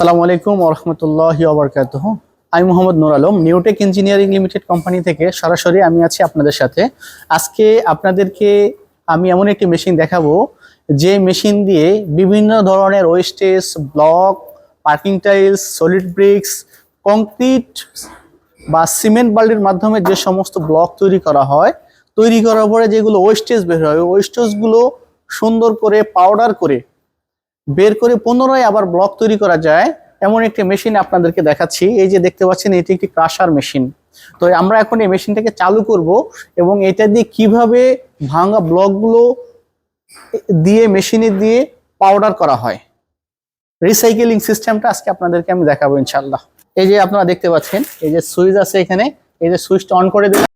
আসসালামু আলাইকুম ওয়া রাহমাতুল্লাহি ওয়া বারাকাতুহু। আমি Mohammad Noor Alam, Newtech engineering limited company থেকে সরাসরি আমি আছি আপনাদের সাথে। আজকে আপনাদেরকে আমি এমন একটি মেশিন দেখাবো যে মেশিন দিয়ে বিভিন্ন ধরনের wastage, block, parking tiles, solid bricks, concrete বা সিমেন্ট বালির মাধ্যমে যে সমস্ত ব্লক তৈরি করা হয়, তৈরি করার পরে যেগুলো ওয়েস্টেজ বের হয়, ওয়েস্টেজগুলো সুন্দর করে পাউডার করে বের করে পুনরায় আবার ব্লক তৈরি করা যায় এমন একটি মেশিন আপনাদেরকে দেখাচ্ছি। এই যে দেখতে পাচ্ছেন, এটি একটি ক্রাশার মেশিন। তো আমরা এখন এই মেশিনটাকে চালু করব এবং এটা দিয়ে কিভাবে ভাঙা ব্লকগুলো দিয়ে মেশিনে দিয়ে পাউডার করা হয়, রিসাইকেলিং সিস্টেমটা আজকে আপনাদেরকে আমি দেখাবো ইনশাআল্লাহ। এই যে আপনারা দেখতে পাচ্ছেন, এই যে সুইচ আছে এখানে, এই যে সুইচটা অন করে দিলাম,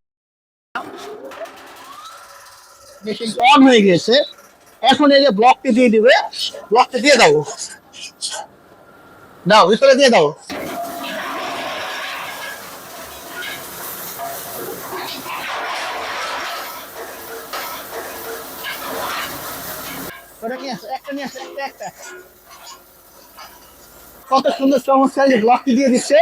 মেশিনটা অন হয়ে গেছে। এখন এই যে ব্লকটি দিয়ে দিবে, ব্লকটা দিয়ে দাও, দাও ভিতরে দিয়ে দাও। ওটা নিয়ে আসো, একটা নিয়ে আসো, একটা। কত সুন্দর চমৎকার যে ব্লকটি দিয়ে দিচ্ছে।